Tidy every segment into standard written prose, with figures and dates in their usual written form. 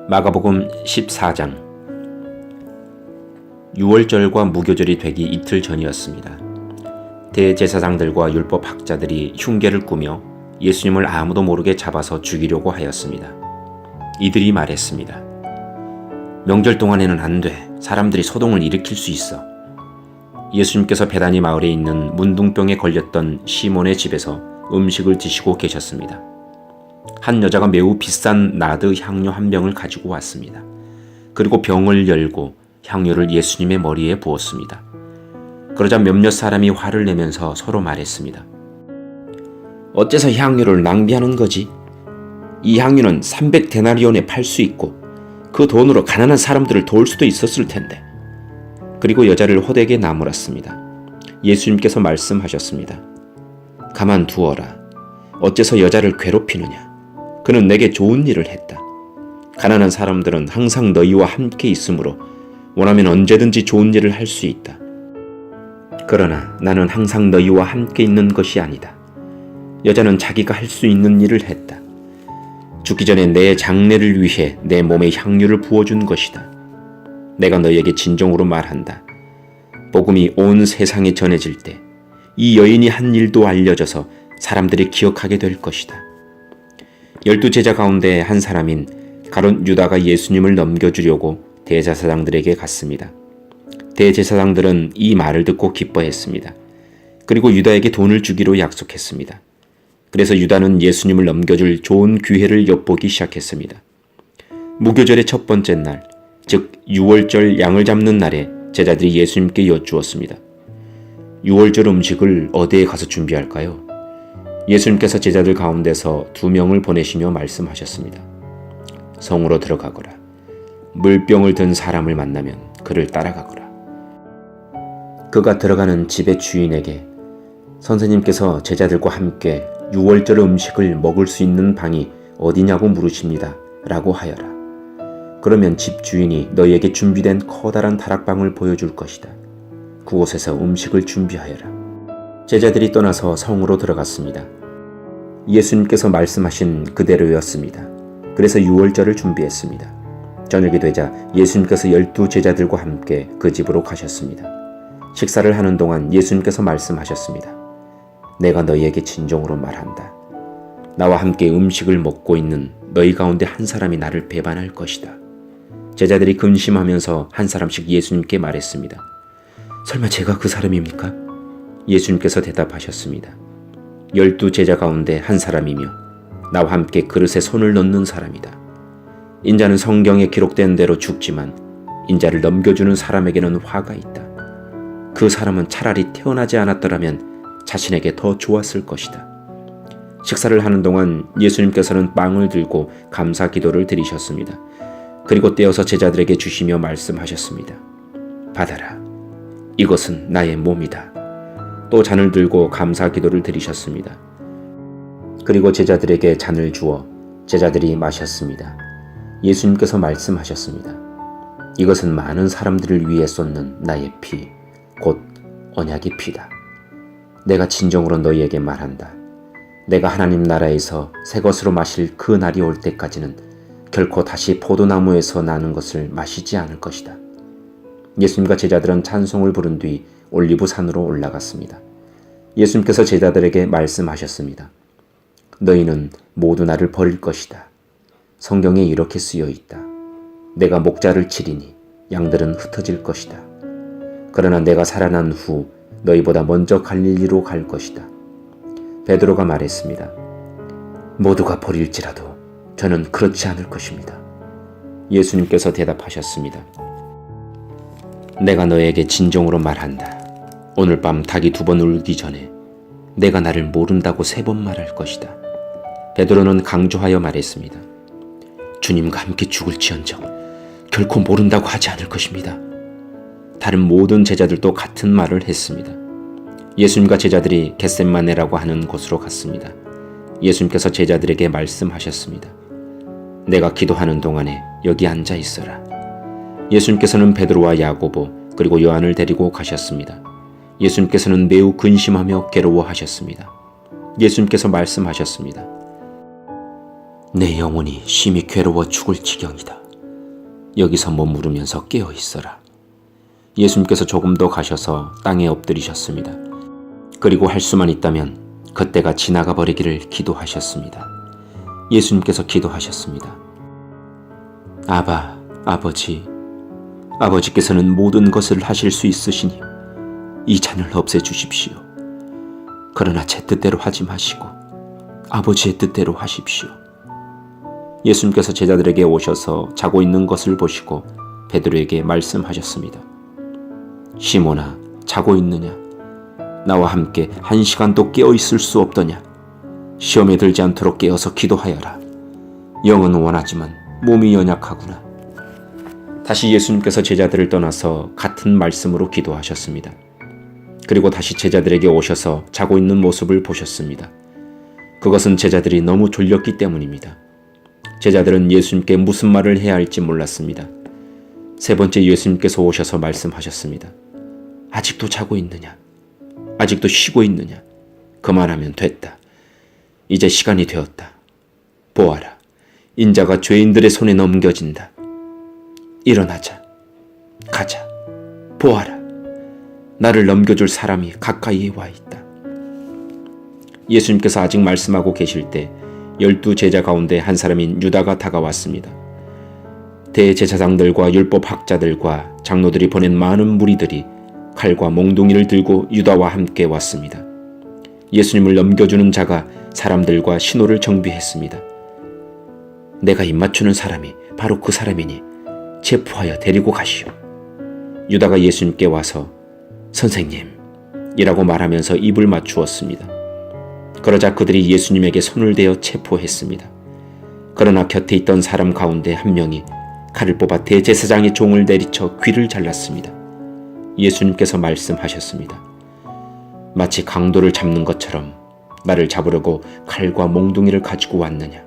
마가복음 14장. 유월절과 무교절이 되기 이틀 전이었습니다. 대제사장들과 율법학자들이 흉계를 꾸며 예수님을 아무도 모르게 잡아서 죽이려고 하였습니다. 이들이 말했습니다. 명절 동안에는 안 돼. 사람들이 소동을 일으킬 수 있어. 예수님께서 베다니 마을에 있는 문둥병에 걸렸던 시몬의 집에서 음식을 드시고 계셨습니다. 한 여자가 매우 비싼 나드 향료 한 병을 가지고 왔습니다. 그리고 병을 열고 향료를 예수님의 머리에 부었습니다. 그러자 몇몇 사람이 화를 내면서 서로 말했습니다. 어째서 향료를 낭비하는 거지? 이 향료는 300데나리온에 팔 수 있고 그 돈으로 가난한 사람들을 도울 수도 있었을 텐데. 그리고 여자를 호되게 나무랐습니다. 예수님께서 말씀하셨습니다. 가만두어라. 어째서 여자를 괴롭히느냐? 그는 내게 좋은 일을 했다. 가난한 사람들은 항상 너희와 함께 있으므로 원하면 언제든지 좋은 일을 할 수 있다. 그러나 나는 항상 너희와 함께 있는 것이 아니다. 여자는 자기가 할 수 있는 일을 했다. 죽기 전에 내 장례를 위해 내 몸에 향유를 부어준 것이다. 내가 너희에게 진정으로 말한다. 복음이 온 세상에 전해질 때 이 여인이 한 일도 알려져서 사람들이 기억하게 될 것이다. 12제자 가운데 한 사람인 가룟 유다가 예수님을 넘겨주려고 대제사장들에게 갔습니다. 대제사장들은 이 말을 듣고 기뻐했습니다. 그리고 유다에게 돈을 주기로 약속했습니다. 그래서 유다는 예수님을 넘겨줄 좋은 기회를 엿보기 시작했습니다. 무교절의 첫 번째 날, 즉 유월절 양을 잡는 날에 제자들이 예수님께 여쭈었습니다. 유월절 음식을 어디에 가서 준비할까요? 예수님께서 제자들 가운데서 2명을 보내시며 말씀하셨습니다. 성으로 들어가거라. 물병을 든 사람을 만나면 그를 따라가거라. 그가 들어가는 집의 주인에게 선생님께서 제자들과 함께 유월절 음식을 먹을 수 있는 방이 어디냐고 물으십니다. 라고 하여라. 그러면 집 주인이 너희에게 준비된 커다란 다락방을 보여줄 것이다. 그곳에서 음식을 준비하여라. 제자들이 떠나서 성으로 들어갔습니다. 예수님께서 말씀하신 그대로였습니다. 그래서 유월절을 준비했습니다. 저녁이 되자 예수님께서 12제자들과 함께 그 집으로 가셨습니다. 식사를 하는 동안 예수님께서 말씀하셨습니다. 내가 너희에게 진정으로 말한다. 나와 함께 음식을 먹고 있는 너희 가운데 한 사람이 나를 배반할 것이다. 제자들이 근심하면서 한 사람씩 예수님께 말했습니다. 설마 제가 그 사람입니까? 예수님께서 대답하셨습니다. 12제자 가운데 한 사람이며 나와 함께 그릇에 손을 넣는 사람이다. 인자는 성경에 기록된 대로 죽지만 인자를 넘겨주는 사람에게는 화가 있다. 그 사람은 차라리 태어나지 않았더라면 자신에게 더 좋았을 것이다. 식사를 하는 동안 예수님께서는 빵을 들고 감사 기도를 드리셨습니다. 그리고 떼어서 제자들에게 주시며 말씀하셨습니다. 받아라. 이것은 나의 몸이다. 또 잔을 들고 감사 기도를 드리셨습니다. 그리고 제자들에게 잔을 주어 제자들이 마셨습니다. 예수님께서 말씀하셨습니다. 이것은 많은 사람들을 위해 쏟는 나의 피, 곧 언약의 피다. 내가 진정으로 너희에게 말한다. 내가 하나님 나라에서 새 것으로 마실 그 날이 올 때까지는 결코 다시 포도나무에서 나는 것을 마시지 않을 것이다. 예수님과 제자들은 찬송을 부른 뒤 올리브산으로 올라갔습니다. 예수님께서 제자들에게 말씀하셨습니다. 너희는 모두 나를 버릴 것이다. 성경에 이렇게 쓰여 있다. 내가 목자를 치리니 양들은 흩어질 것이다. 그러나 내가 살아난 후 너희보다 먼저 갈릴리로 갈 것이다. 베드로가 말했습니다. 모두가 버릴지라도 저는 그렇지 않을 것입니다. 예수님께서 대답하셨습니다. 내가 너에게 진정으로 말한다. 오늘 밤 닭이 2번 울기 전에 내가 나를 모른다고 3번 말할 것이다. 베드로는 강조하여 말했습니다. 주님과 함께 죽을지언정 결코 모른다고 하지 않을 것입니다. 다른 모든 제자들도 같은 말을 했습니다. 예수님과 제자들이 겟셋마네라고 하는 곳으로 갔습니다. 예수님께서 제자들에게 말씀하셨습니다. 내가 기도하는 동안에 여기 앉아 있어라. 예수님께서는 베드로와 야고보 그리고 요한을 데리고 가셨습니다. 예수님께서는 매우 근심하며 괴로워하셨습니다. 예수님께서 말씀하셨습니다. 내 영혼이 심히 괴로워 죽을 지경이다. 여기서 머무르면서 깨어 있어라. 예수님께서 조금 더 가셔서 땅에 엎드리셨습니다. 그리고 할 수만 있다면 그때가 지나가 버리기를 기도하셨습니다. 예수님께서 기도하셨습니다. 아바, 아버지, 아버지께서는 모든 것을 하실 수 있으시니 이 잔을 없애주십시오. 그러나 제 뜻대로 하지 마시고 아버지의 뜻대로 하십시오. 예수님께서 제자들에게 오셔서 자고 있는 것을 보시고 베드로에게 말씀하셨습니다. 시몬아, 자고 있느냐? 나와 함께 1시간도 깨어 있을 수 없더냐? 시험에 들지 않도록 깨어서 기도하여라. 영은 원하지만 몸이 연약하구나. 다시 예수님께서 제자들을 떠나서 같은 말씀으로 기도하셨습니다. 그리고 다시 제자들에게 오셔서 자고 있는 모습을 보셨습니다. 그것은 제자들이 너무 졸렸기 때문입니다. 제자들은 예수님께 무슨 말을 해야 할지 몰랐습니다. 세 번째 예수님께서 오셔서 말씀하셨습니다. 아직도 자고 있느냐? 아직도 쉬고 있느냐? 그만하면 됐다. 이제 시간이 되었다. 보아라. 인자가 죄인들의 손에 넘겨진다. 일어나자. 가자. 보아라. 나를 넘겨줄 사람이 가까이에 와 있다. 예수님께서 아직 말씀하고 계실 때 12제자 가운데 한 사람인 유다가 다가왔습니다. 대제사장들과 율법학자들과 장로들이 보낸 많은 무리들이 칼과 몽둥이를 들고 유다와 함께 왔습니다. 예수님을 넘겨주는 자가 사람들과 신호를 정비했습니다. 내가 입맞추는 사람이 바로 그 사람이니 체포하여 데리고 가시오. 유다가 예수님께 와서 선생님 이라고 말하면서 입을 맞추었습니다. 그러자 그들이 예수님에게 손을 대어 체포했습니다. 그러나 곁에 있던 사람 가운데 한 명이 칼을 뽑아 대제사장의 종을 내리쳐 귀를 잘랐습니다. 예수님께서 말씀하셨습니다. 마치 강도를 잡는 것처럼 나를 잡으려고 칼과 몽둥이를 가지고 왔느냐?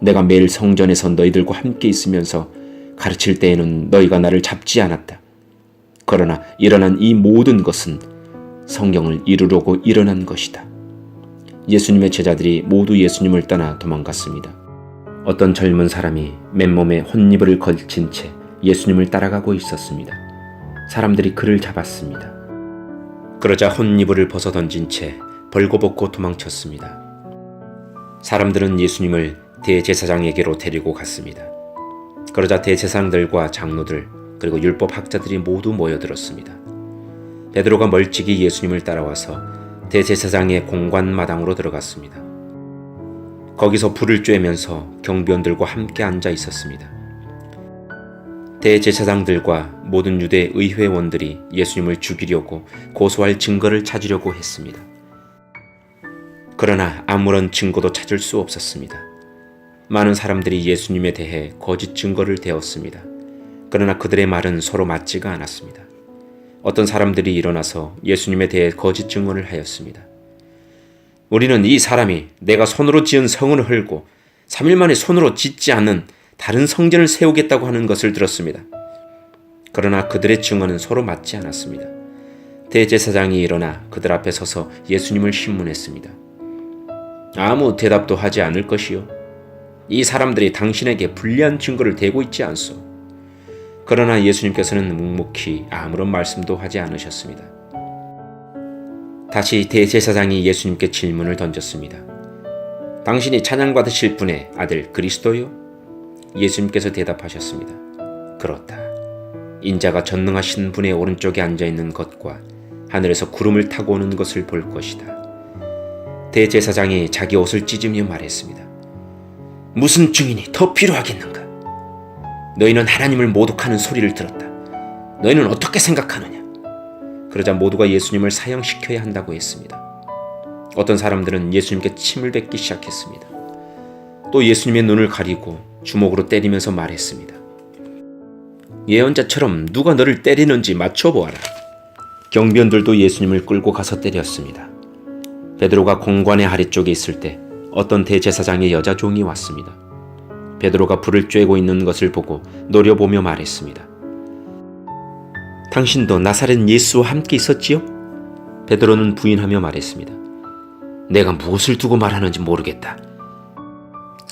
내가 매일 성전에서 너희들과 함께 있으면서 가르칠 때에는 너희가 나를 잡지 않았다. 그러나 일어난 이 모든 것은 성경을 이루려고 일어난 것이다. 예수님의 제자들이 모두 예수님을 떠나 도망갔습니다. 어떤 젊은 사람이 맨몸에 혼이불을 걸친 채 예수님을 따라가고 있었습니다. 사람들이 그를 잡았습니다. 그러자 혼이불을 벗어던진 채 벌거벗고 도망쳤습니다. 사람들은 예수님을 대제사장에게로 데리고 갔습니다. 그러자 대제사장들과 장로들 그리고 율법학자들이 모두 모여들었습니다. 베드로가 멀찍이 예수님을 따라와서 대제사장의 공관 마당으로 들어갔습니다. 거기서 불을 쬐면서 경비원들과 함께 앉아 있었습니다. 대제사장들과 모든 유대 의회원들이 예수님을 죽이려고 고소할 증거를 찾으려고 했습니다. 그러나 아무런 증거도 찾을 수 없었습니다. 많은 사람들이 예수님에 대해 거짓 증거를 대었습니다. 그러나 그들의 말은 서로 맞지가 않았습니다. 어떤 사람들이 일어나서 예수님에 대해 거짓 증언을 하였습니다. 우리는 이 사람이 내가 손으로 지은 성을 헐고 3일 만에 손으로 짓지 않는 다른 성전을 세우겠다고 하는 것을 들었습니다. 그러나 그들의 증언은 서로 맞지 않았습니다. 대제사장이 일어나 그들 앞에 서서 예수님을 신문했습니다. 아무 대답도 하지 않을 것이요. 이 사람들이 당신에게 불리한 증거를 대고 있지 않소. 그러나 예수님께서는 묵묵히 아무런 말씀도 하지 않으셨습니다. 다시 대제사장이 예수님께 질문을 던졌습니다. 당신이 찬양받으실 분의 아들 그리스도요? 예수님께서 대답하셨습니다. 그렇다. 인자가 전능하신 분의 오른쪽에 앉아있는 것과 하늘에서 구름을 타고 오는 것을 볼 것이다. 대제사장이 자기 옷을 찢으며 말했습니다. 무슨 증인이 더 필요하겠는가? 너희는 하나님을 모독하는 소리를 들었다. 너희는 어떻게 생각하느냐? 그러자 모두가 예수님을 사형시켜야 한다고 했습니다. 어떤 사람들은 예수님께 침을 뱉기 시작했습니다. 또 예수님의 눈을 가리고 주먹으로 때리면서 말했습니다. 예언자처럼 누가 너를 때리는지 맞춰보아라. 경비원들도 예수님을 끌고 가서 때렸습니다. 베드로가 공관의 아래쪽에 있을 때 어떤 대제사장의 여자 종이 왔습니다. 베드로가 불을 쬐고 있는 것을 보고 노려보며 말했습니다. 당신도 나사렛 예수와 함께 있었지요? 베드로는 부인하며 말했습니다. 내가 무엇을 두고 말하는지 모르겠다.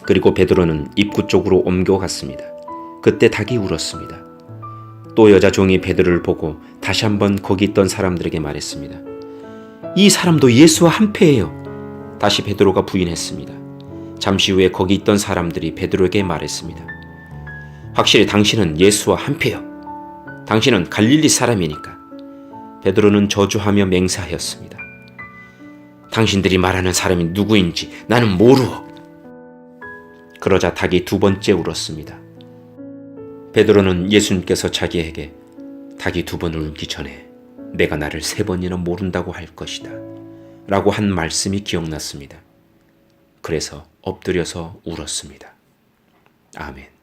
그리고 베드로는 입구 쪽으로 옮겨갔습니다. 그때 닭이 울었습니다. 또 여자 종이 베드로를 보고 다시 한번 거기 있던 사람들에게 말했습니다. 이 사람도 예수와 한패예요. 다시 베드로가 부인했습니다. 잠시 후에 거기 있던 사람들이 베드로에게 말했습니다. 확실히 당신은 예수와 한패요. 당신은 갈릴리 사람이니까. 베드로는 저주하며 맹세하였습니다. 당신들이 말하는 사람이 누구인지 나는 모르오. 그러자 닭이 두 번째 울었습니다. 베드로는 예수님께서 자기에게 닭이 두 번 울기 전에 내가 나를 세 번이나 모른다고 할 것이다 라고 한 말씀이 기억났습니다. 그래서 엎드려서 울었습니다. 아멘.